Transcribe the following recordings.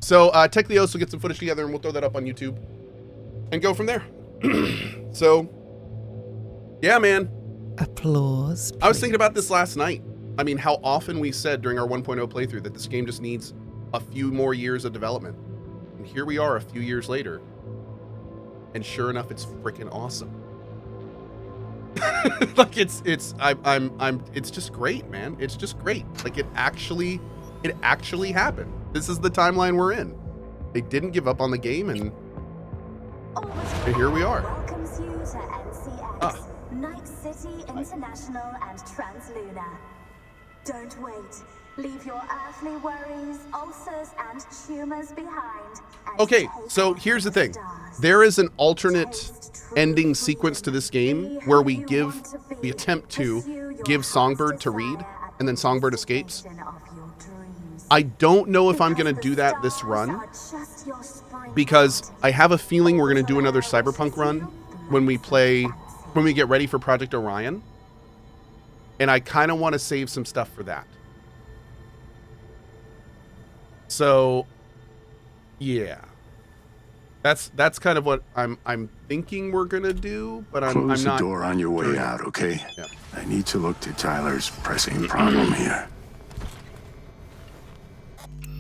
So Tech Leos will get some footage together and we'll throw that up on YouTube and go from there. So, yeah, man. Applause. I was thinking about this last night. I mean, how often we said during our 1.0 playthrough that this game just needs a few more years of development. And here we are a few years later. And sure enough, it's freaking awesome. Like it's just great, man. It's just great. Like it actually happened. This is the timeline we're in. They didn't give up on the game and here we are. Welcomes you to NCX, Night City International and Translunar. Don't wait. Leave your earthly worries, ulcers, and tumors behind. Okay, so here's the thing. There is an alternate ending sequence to this game where we attempt to give Songbird to read, and then Songbird escapes. I don't know if I'm going to do that this run, because I have a feeling we're going to do another Cyberpunk run when we get ready for Project Orion. And I kind of want to save some stuff for that. So, yeah, that's kind of what I'm thinking we're gonna do, but I'm not. Close the door on your way out, okay? Yeah. I need to look to Tyler's pressing problem here.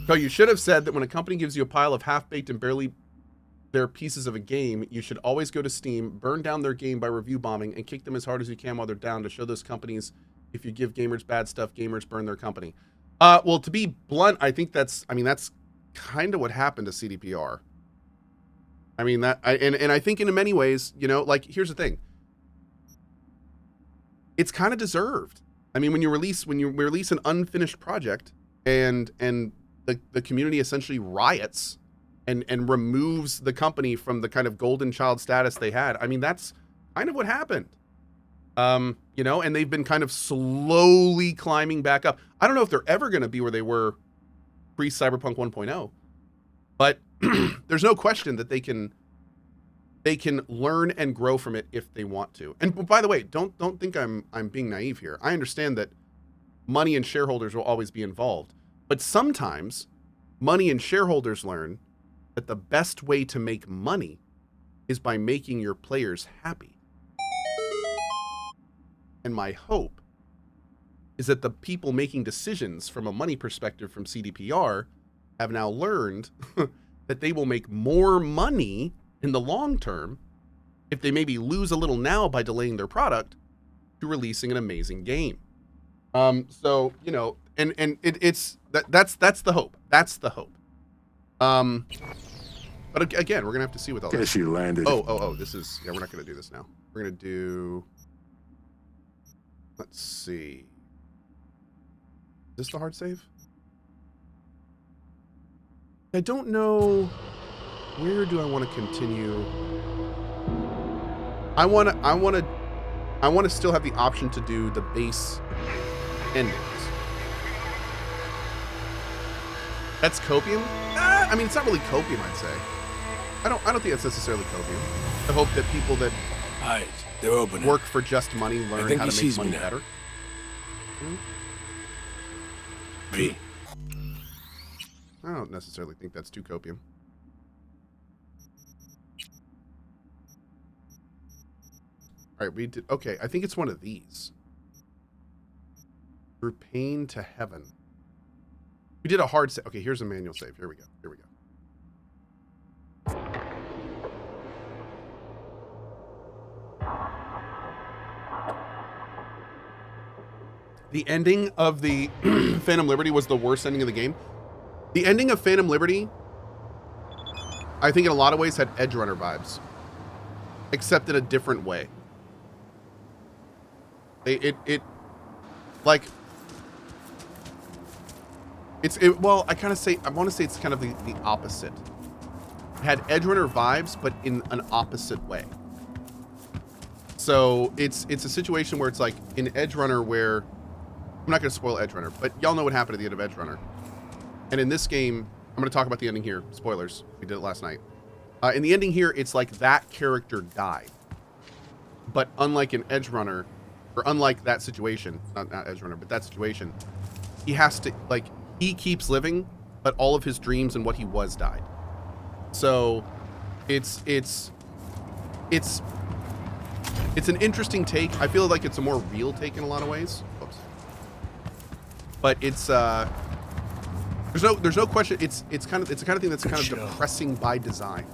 So you should have said that when a company gives you a pile of half-baked and barely their pieces of a game, you should always go to Steam, burn down their game by review bombing, and kick them as hard as you can while they're down to show those companies if you give gamers bad stuff, gamers burn their company. Well, to be blunt, I think that's kind of what happened to CDPR. I mean, and I think in many ways, you know, like, here's the thing. It's kind of deserved. I mean, when you release an unfinished project and the community essentially riots and removes the company from the kind of golden child status they had. I mean, that's kind of what happened. You know, and they've been kind of slowly climbing back up. I don't know if they're ever going to be where they were pre-Cyberpunk 1.0, but there's no question that they can learn and grow from it if they want to. And by the way, don't think I'm being naive here. I understand that money and shareholders will always be involved, but sometimes money and shareholders learn that the best way to make money is by making your players happy. And my hope is that the people making decisions from a money perspective from CDPR have now learned that they will make more money in the long term if they maybe lose a little now by delaying their product to releasing an amazing game. So, you know, and that's the hope. That's the hope. But again, we're gonna have to see with all this. Guess you landed. Oh, this is, yeah, we're not gonna do this now. We're gonna do, let's see. Is this the hard save? I don't know. Where do I want to continue? I want to still have the option to do the base endings. That's copium? I mean, it's not really copium, I'd say. I don't think that's necessarily copium. I hope that people that Alright, they're opening. work for just money learn how to make money better. V. I don't necessarily think that's too copium. All right, we did. Okay, I think it's one of these. Through pain to heaven. We did a hard save. Okay, here's a manual save. Here we go. Here we go. The ending of the Phantom Liberty was the worst ending of the game. The ending of Phantom Liberty, I think in a lot of ways had Edge Runner vibes, except in a different way. Well, I want to say it's kind of the opposite. It had Edge Runner vibes, but in an opposite way. So it's a situation where it's like in Edge Runner where, I'm not going to spoil Edge Runner, but y'all know what happened at the end of Edge Runner. And in this game, I'm going to talk about the ending here. Spoilers. We did it last night. In the ending here, it's like that character died. But unlike in Edge Runner, or unlike that situation, not Edge Runner, but that situation, he has to, like, he keeps living, but all of his dreams and what he was died. So it's an interesting take. I feel like it's a more real take in a lot of ways. Oops. But it's there's no question. It's the kind of thing that's kind of depressing by design,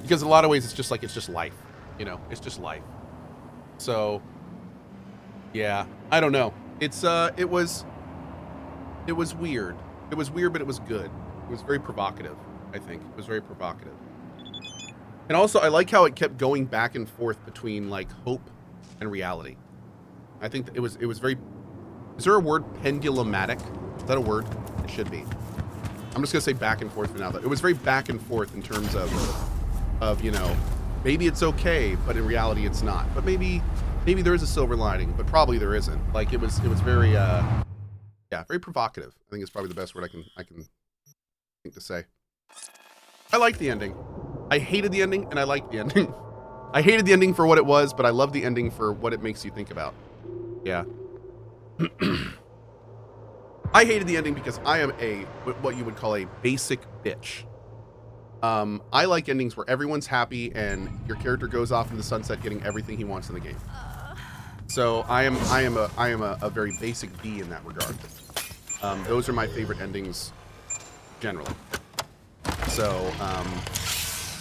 because in a lot of ways it's just life, you know, it's just life. So yeah, I don't know. It was weird. It was weird, but it was good. It was very provocative. I think it was very provocative. And also, I like how it kept going back and forth between like hope and reality. I think it was very. Is there a word, pendulumatic? Is that a word? It should be. I'm just gonna say back and forth for now. It was very back and forth in terms of, you know, maybe it's okay, but in reality it's not. But maybe there is a silver lining, but probably there isn't. Like it was very very provocative. I think it's probably the best word I can think to say. I like the ending. I hated the ending, and I liked the ending. I hated the ending for what it was, but I love the ending for what it makes you think about. Yeah. I hated the ending because I am what you would call a basic bitch. I like endings where everyone's happy and your character goes off in the sunset getting everything he wants in the game. So I am a very basic B in that regard. Those are my favorite endings generally. So,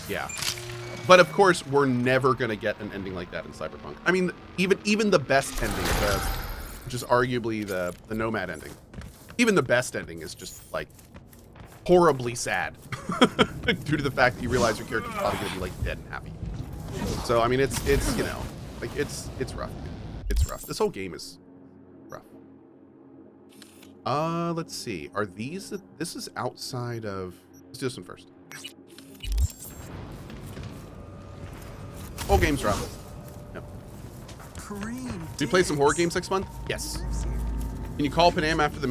yeah. But of course, we're never going to get an ending like that in Cyberpunk. I mean, even the best ending, which is arguably the Nomad ending, even the best ending is just, like, horribly sad. Due to the fact that you realize your character's probably going to be, like, dead and happy. So, I mean, it's you know, like, it's rough. It's rough. This whole game is rough. Let's see. Are these... This is outside of... Let's do this one first. Whole game's rough. Yep. Do you play some horror games next month? Yes. Can you call Panam after the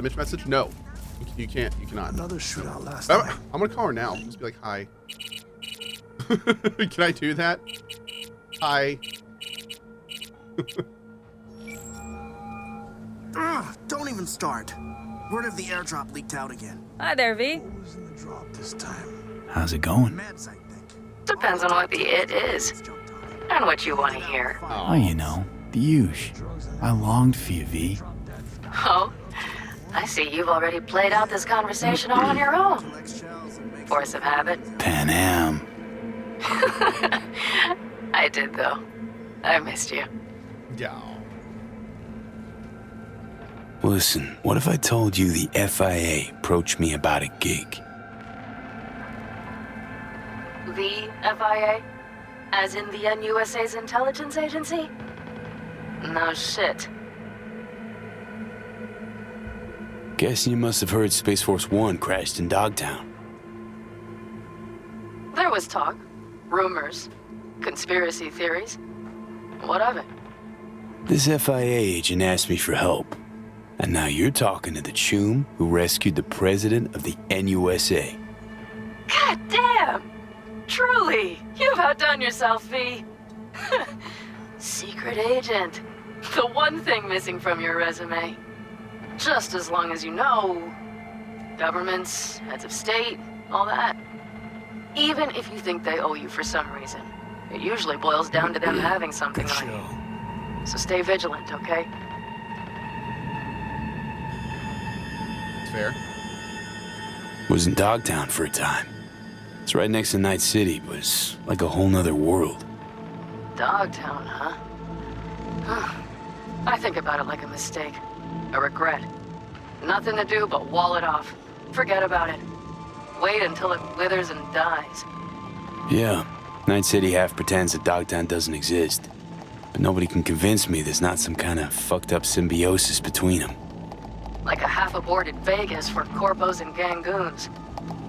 Mitch message? No. You can't. You cannot. Another shootout last night. I'm gonna call her now. Just be like, hi. Can I do that? Hi. Don't even start. Word of the airdrop leaked out again. Hi there, V. What was in the drop this time? How's it going? Meds, I think. Depends on what the it is and what you want to hear. Oh, you know, the usual. I longed for you, V. Oh, I see you've already played out this conversation all on your own. Force of habit. Panam. I did, though. I missed you. Yeah. Listen, what if I told you the FIA approached me about a gig? The FIA? As in the NUSA's intelligence agency? No shit. Guessing you must have heard Space Force 1 crashed in Dogtown. There was talk, rumors, conspiracy theories. What of it? This FIA agent asked me for help. And now you're talking to the chum who rescued the president of the NUSA. God damn! Truly, you've outdone yourself, V. Secret agent. The one thing missing from your resume. Just as long as you know governments, heads of state, all that. Even if you think they owe you for some reason, it usually boils down to them having something Good on show. you. So stay vigilant, okay? It's fair. Was in Dogtown for a time. It's right next to Night City, but it's like a whole nother world. Dogtown, huh? I think about it like a mistake. A regret. Nothing to do but wall it off. Forget about it. Wait until it withers and dies. Yeah, Night City half pretends that Dogtown doesn't exist. But nobody can convince me there's not some kind of fucked up symbiosis between them. Like a half-aborted Vegas for corpos and gangoons.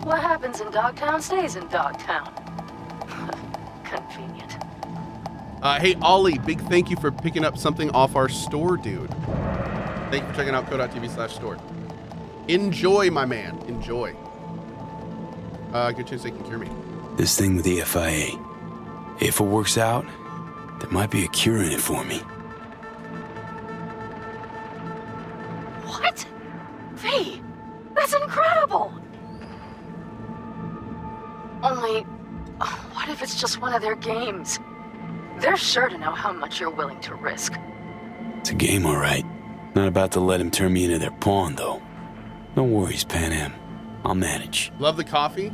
What happens in Dogtown stays in Dogtown. Convenient. Hey, Ollie, big thank you for picking up something off our store, dude. Thank you for checking out Cohh.tv/store. Enjoy, my man. Enjoy. Good chance they can cure me. This thing with the FIA, if it works out, there might be a cure in it for me. What? V, that's incredible! Only, what if it's just one of their games? They're sure to know how much you're willing to risk. It's a game, all right. Not about to let him turn me into their pawn, though. No worries, Panam. I'll manage. Love the coffee.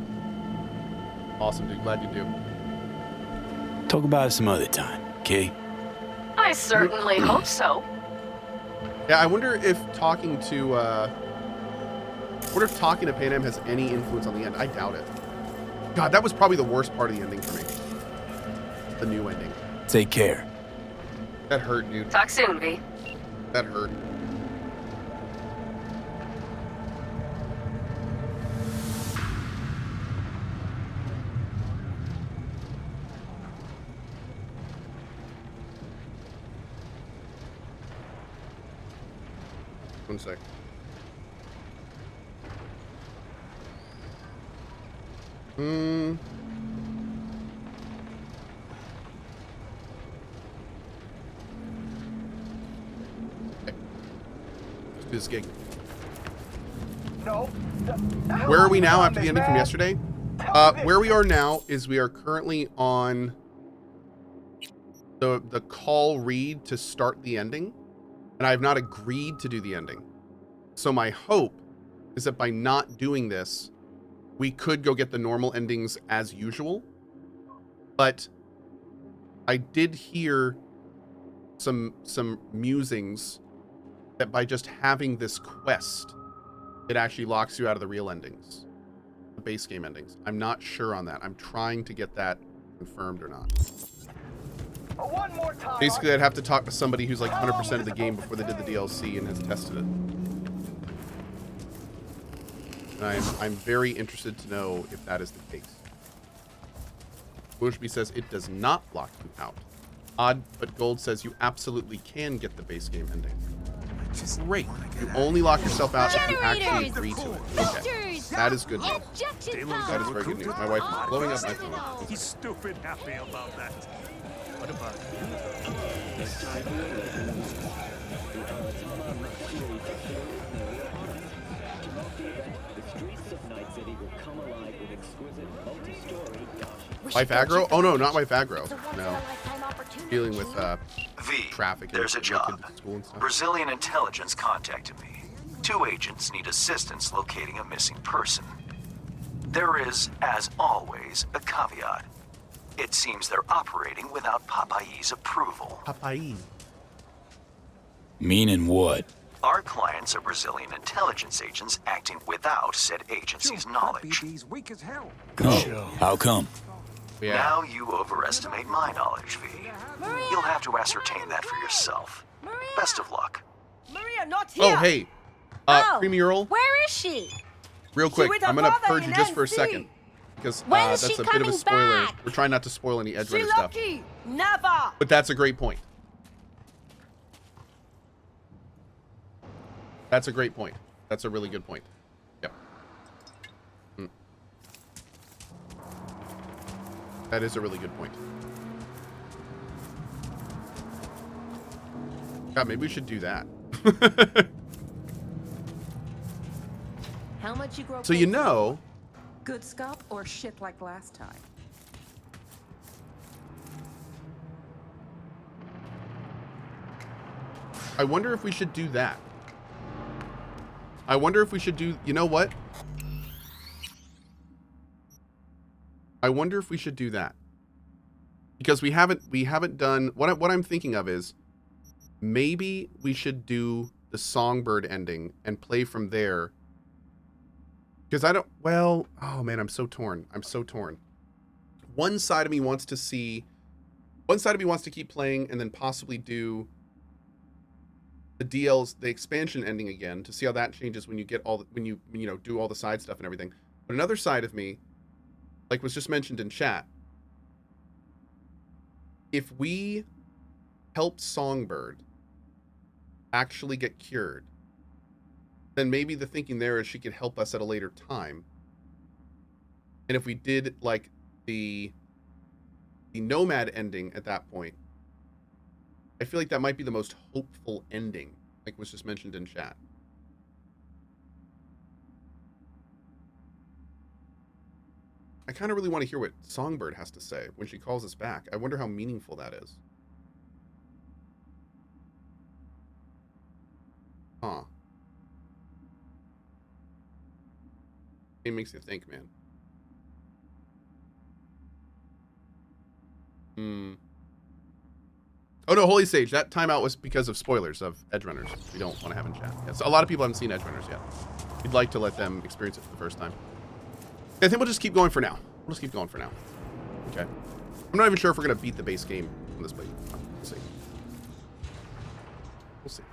Awesome, dude. Glad you do. Talk about it some other time, okay? I certainly hope so. Yeah, I wonder if talking to Panam has any influence on the end. I doubt it. God, that was probably the worst part of the ending for me. The new ending. Take care. That hurt, dude. Talk soon, V. That hurt. One sec. Okay. Let's do this gig. No. Where are we now after the ending from yesterday? Where we are now is we are currently on the call read to start the ending, and I have not agreed to do the ending. So my hope is that by not doing this, we could go get the normal endings as usual. But I did hear some musings that by just having this quest, it actually locks you out of the real endings, the base game endings. I'm not sure on that. I'm trying to get that confirmed or not. One more time. Basically, I'd have to talk to somebody who's like 100% of the game before they did the DLC and has tested it. And I'm very interested to know if that is the case. Bushby says it does not lock you out. Odd, but Gold says you absolutely can get the base game ending. Great. You only lock yourself out if you actually agree to it. Okay. That is good news. That is very good news. My wife is blowing up my phone. He's stupid happy about that. What about Wife aggro? Oh no, not wife aggro. No. Dealing with V, traffic. there's a job. School and stuff. Brazilian intelligence contacted me. 2 agents need assistance locating a missing person. There is, as always, a caveat. It seems they're operating without Papai's approval. Papai. Meaning what? Our clients are Brazilian intelligence agents acting without said agency's knowledge. He's weak as hell. Oh, how come? Yeah. Now you overestimate my knowledge, V. You'll have to ascertain that for yourself. Best of luck. Maria, not here. Oh, hey. Pre-mural. Where is she? Real quick, with her I'm going to father purge you in just for a NC. second. Because When is that's she a bit of a coming spoiler. back? We're trying not to spoil any Edge She Runner stuff. lucky. Never. But that's a great point. That's a great point. That's a really good point. Yep. That is a really good point. God, maybe we should do that. How much you grow? So you know, Good scalp or shit like last time? I wonder if we should do that. I wonder if we should do, you know what? I wonder if we should do that. Because we haven't done, what I'm thinking of is, maybe we should do the Songbird ending and play from there. Because I don't, well, oh man, I'm so torn. I'm so torn. One side of me wants to keep playing and then possibly do the expansion ending again to see how that changes when you get all the, when you know, do all the side stuff and everything. But another side of me, like was just mentioned in chat, if we help Songbird actually get cured, then maybe the thinking there is she could help us at a later time. And if we did like the Nomad ending at that point, I feel like that might be the most hopeful ending, like was just mentioned in chat. I kind of really want to hear what Songbird has to say when she calls us back. I wonder how meaningful that is. Huh. It makes you think, man. Oh no, Holy Sage, that timeout was because of spoilers of Edgerunners. We don't want to have in chat. Yeah, so a lot of people haven't seen Edgerunners yet. We'd like to let them experience it for the first time. I think we'll just keep going for now. We'll just keep going for now. Okay. I'm not even sure if we're going to beat the base game on this play. We'll see. We'll see.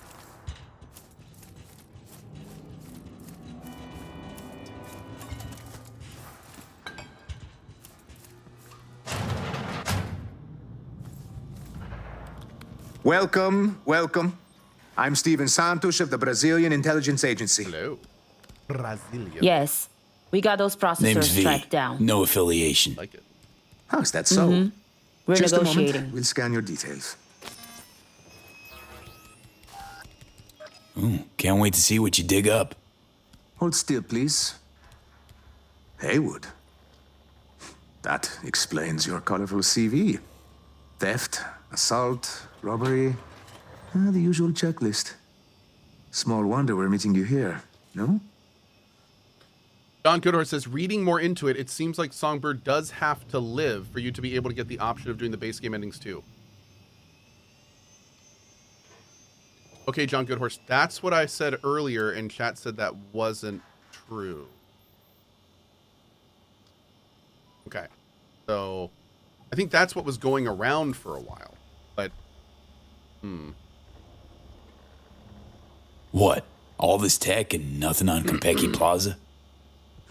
Welcome, welcome. I'm Steven Santos of the Brazilian Intelligence Agency. Hello. Brazilian. Yes. We got those Name's processors V. tracked down. No affiliation. Like it. Oh, is that so? We're Just a negotiating. moment. We'll scan your details. Ooh, can't wait to see what you dig up. Hold still, please. Haywood. That explains your colorful CV. Theft, assault, robbery. The usual checklist. Small wonder we're meeting you here, no? Don Goodhart says, reading more into it, it seems like Songbird does have to live for you to be able to get the option of doing the base game endings too. Okay, John Goodhorse, that's what I said earlier, and chat said that wasn't true. Okay, so I think that's what was going around for a while, but What? All this tech and nothing on Konpeki Plaza?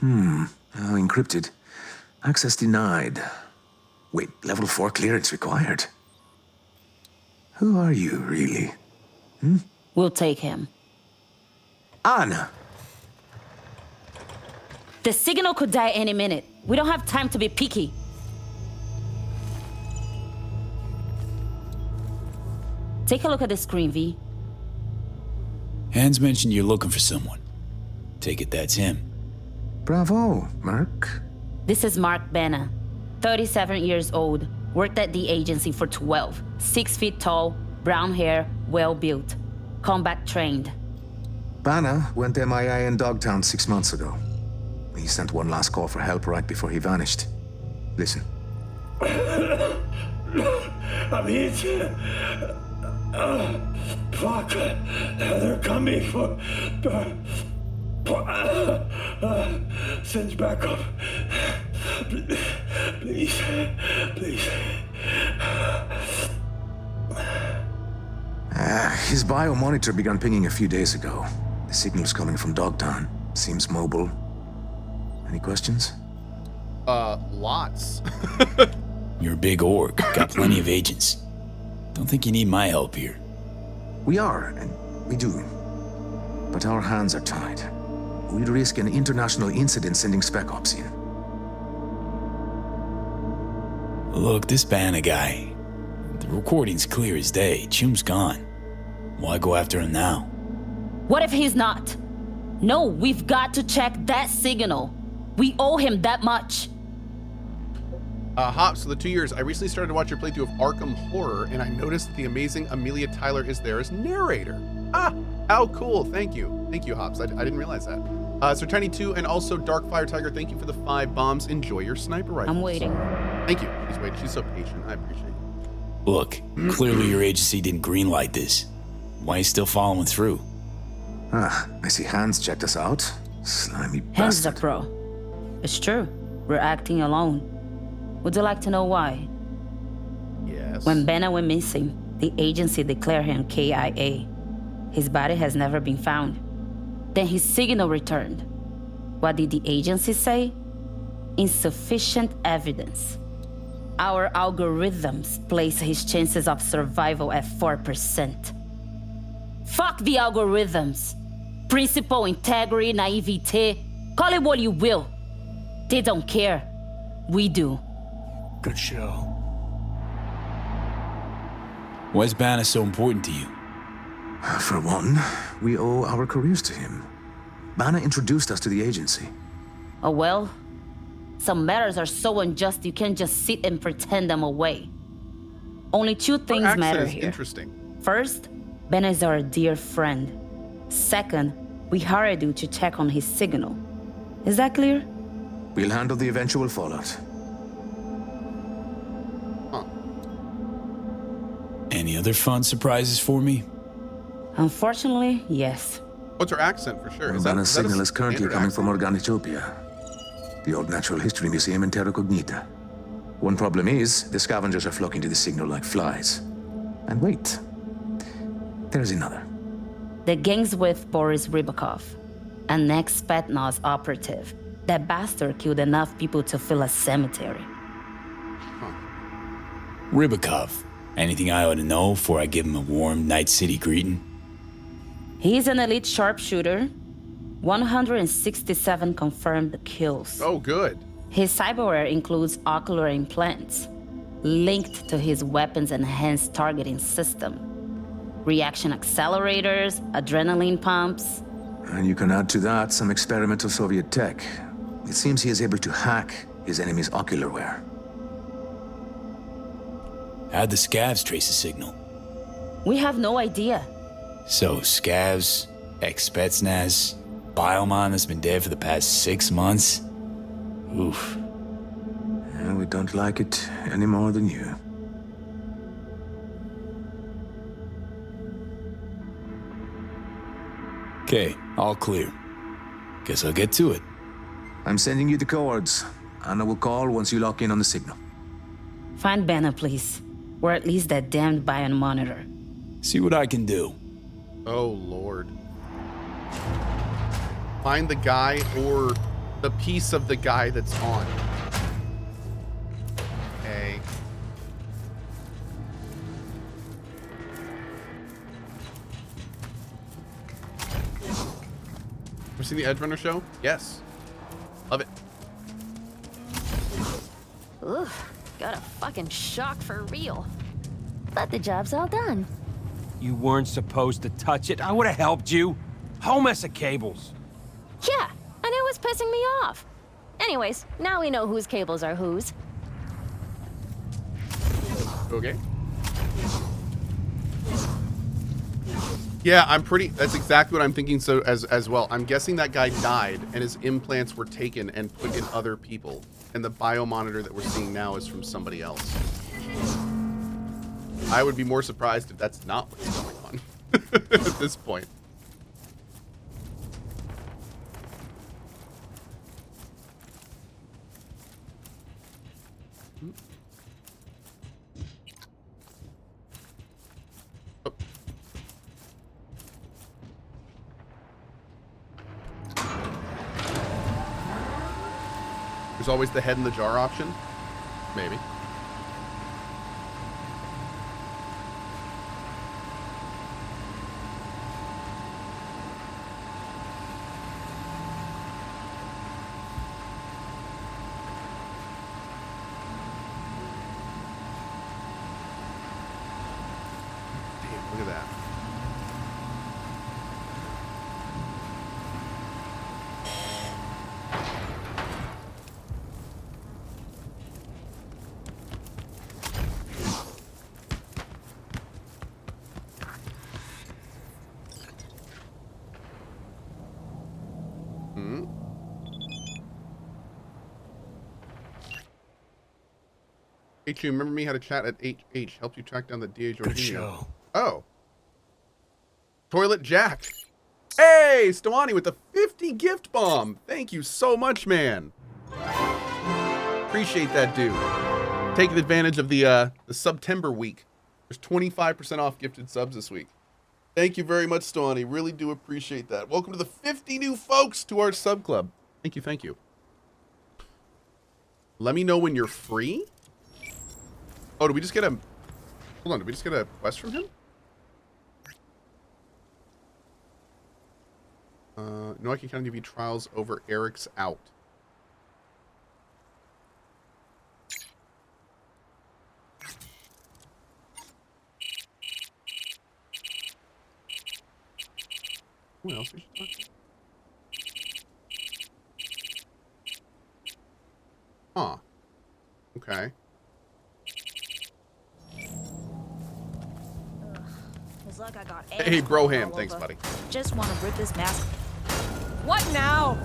Encrypted. Access denied. Wait, level 4 clearance required. Who are you, really? We'll take him. Anna! The signal could die any minute. We don't have time to be picky. Take a look at the screen, V. Hans mentioned you're looking for someone. Take it that's him. Bravo, Merc. This is Mark Banna, 37 years old, worked at the agency for 12, 6 feet tall, brown hair, well-built, combat trained. Banna went MIA in Dogtown 6 months ago. He sent one last call for help right before he vanished. Listen. I'm hit. Fuck. They're coming for... Send backup. Please. Please. His biomonitor began pinging a few days ago. The signal's coming from Dogtown. Seems mobile. Any questions? Lots. You're a big org, got plenty of agents. Don't think you need my help here. We are, and we do. But our hands are tied. We'd risk an international incident sending Spec Ops in. Look, this Banna guy, the recording's clear as day. Chum's gone. Why go after him now? What if he's not? No, we've got to check that signal. We owe him that much. Hops, for the 2 years, I recently started to watch your playthrough of Arkham Horror, and I noticed that the amazing Amelia Tyler is there as narrator. Ah, how cool. Thank you. Thank you, Hops. I didn't realize that. Sir Tiny 2 and also Darkfire Tiger, thank you for the 5 bombs. Enjoy your sniper rifle. I'm waiting. Thank you. She's waiting. She's so patient. I appreciate it. Look, clearly your agency didn't greenlight this. Why are you still following through? I see Hans checked us out. Slimy Hans is a bastard. pro. It's true. We're acting alone. Would you like to know why? Yes. When Banna went missing, the agency declared him KIA. His body has never been found. Then his signal returned. What did the agency say? Insufficient evidence. Our algorithms place his chances of survival at 4%. Fuck the algorithms. Principle, integrity, naivete, call it what you will. They don't care. We do. Good show. Why is Banna so important to you? For one, we owe our careers to him. Banna introduced us to the agency. Oh well, Some matters are so unjust you can't just sit and pretend them away. Only two things matter here. Interesting. First, Ben is our dear friend. Second, we hired you to check on his signal. Is that clear? We'll handle the eventual fallout. Huh. Any other fun surprises for me? Unfortunately, yes. What's her accent for sure? Urbana's signal a is currently standard coming accent? from Organitopia, the old Natural History Museum in Terra Cognita. One problem is, the scavengers are flocking to the signal like flies. And wait, there's another. The gang's with Boris Rybakov, an ex-Spetsnaz operative. That bastard killed enough people to fill a cemetery. Rybakov. Anything I ought to know before I give him a warm Night City greeting? He's an elite sharpshooter. 167 confirmed kills. Oh, good. His cyberware includes ocular implants linked to his weapons enhanced targeting system. Reaction accelerators, adrenaline pumps. And you can add to that some experimental Soviet tech. It seems he is able to hack his enemy's ocularware. How'd the scavs trace a signal? We have no idea. So, scavs, ex-Spetsnaz, Biomon that's been dead for the past 6 months? Oof. And we don't like it any more than you. Okay, all clear. Guess I'll get to it. I'm sending you the coords. Anna will call once you lock in on the signal. Find Banner, please. Or at least that damned Bion monitor. See what I can do. Oh, Lord. Find the guy or the piece of the guy that's on. Okay. Ever seen the Edge Runner show? Yes. Love it. Ooh, got a fucking shock for real. But the job's all done. You weren't supposed to touch it. I would have helped you. Whole mess of cables. Yeah, and it was pissing me off. Anyways, now we know whose cables are whose. Okay. Yeah, that's exactly what I'm thinking so as well. I'm guessing that guy died and his implants were taken and put in other people. And the biomonitor that we're seeing now is from somebody else. I would be more surprised if that's not what's going on at this point. Oh. There's always the head in the jar option. Maybe. Damn, look at that. H, you remember me how to chat at HH helped you track down the DA Jorginho. Good show. Oh. Toilet Jack. Hey, Stawani with the 50 gift bomb. Thank you so much, man. Appreciate that, dude. Taking advantage of the September week. There's 25% off gifted subs this week. Thank you very much, Stawani. Really do appreciate that. Welcome to the 50 new folks to our sub club. Thank you, thank you. Let me know when you're free. Oh, did we just get a... Hold on, did we just get a quest from him? No, I can kind of give you trials over Eric's out. Who else we should talk to? Huh. Okay. It's like I got Hey, Broham. all Thanks, over. buddy. Just want to rip this mask. What now?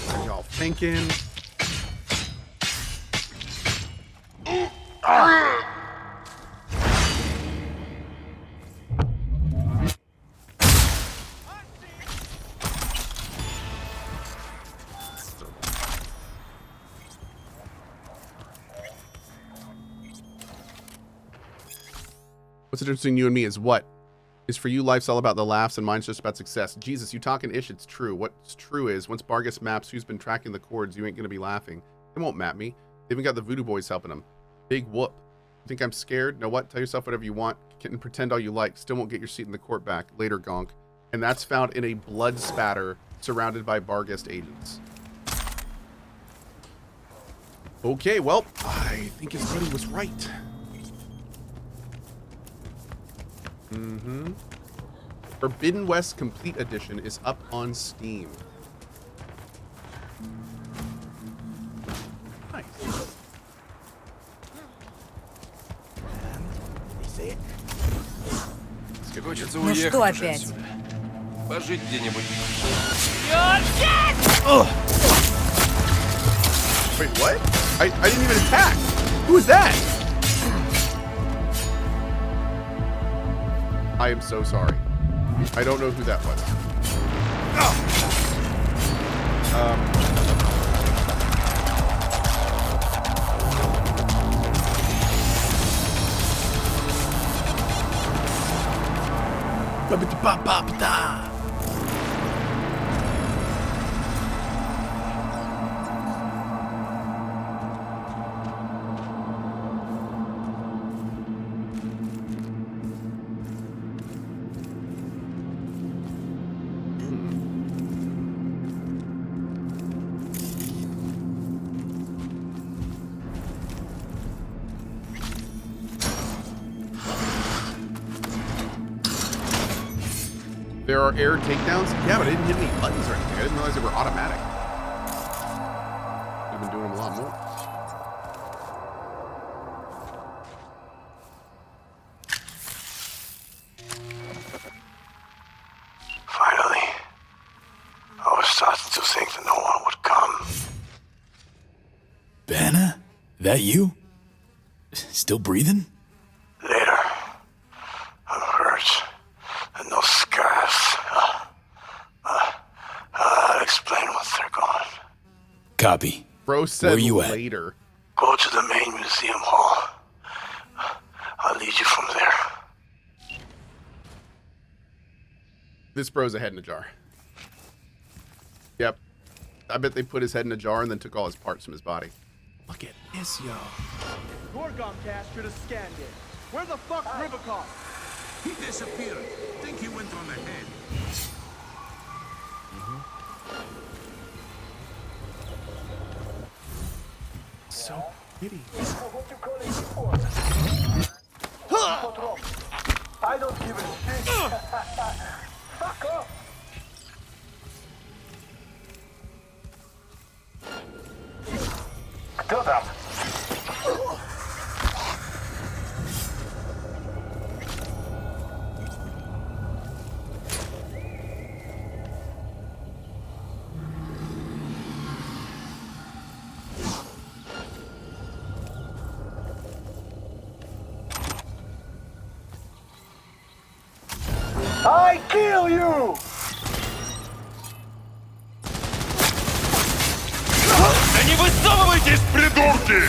What are y'all thinking? What's the difference between you and me is what? Is for you, life's all about the laughs and mine's just about success. Jesus, you talking ish, it's true. What's true is, once Bargus maps who's been tracking the chords, you ain't gonna be laughing. They won't map me. They even got the voodoo boys helping them. Big whoop. You think I'm scared? Know what? Tell yourself whatever you want. Can pretend all you like. Still won't get your seat in the court back. Later, Gonk. And that's found in a blood spatter surrounded by Bargus agents. Okay, well, I think his buddy was right. Mm-hmm. Forbidden West Complete Edition is up on Steam. Nice. Хочется Ну уехать что уже опять? отсюда. Пожить где-нибудь. Wait, what? I didn't even attack. Who was that? I am so sorry. I don't know who that was. There are air takedowns? Yeah, but I didn't hit any buttons or anything. I didn't realize they were automatic. I've been doing them a lot more. Finally. I was starting to think that no one would come. Banna? That you? Still breathing? Later. I'm hurt. And no scars. I'll explain once they're gone. Copy. Bro said Where you at? later. Go to the main museum hall. I'll lead you from there. This bro's a head in a jar. Yep. I bet they put his head in a jar and then took all his parts from his body. Look at this, yo. Gorgon cast should have scanned it. Where the fuck Rubicon? He disappeared. Think he went on ahead. So pretty. I don't give a shit. Fuck off. Do that. I kill you! Да не высовывайтесь, придурки!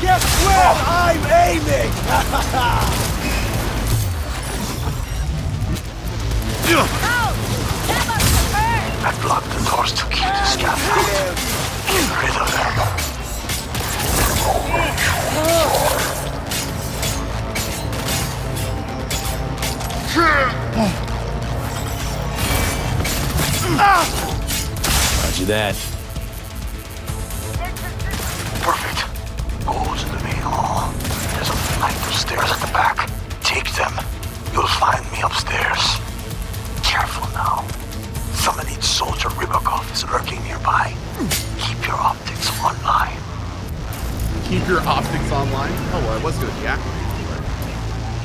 Guess where I'm aiming! I blocked the doors to keep the scout out. Get rid of them. Roger that. Find me upstairs. Careful now. Some elite soldier Rybakov is lurking nearby. Keep your optics online. Keep your optics online? Oh, well, I was going to deactivate it.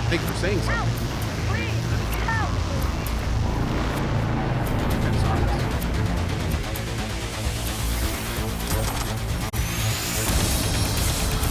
Thanks for saying something.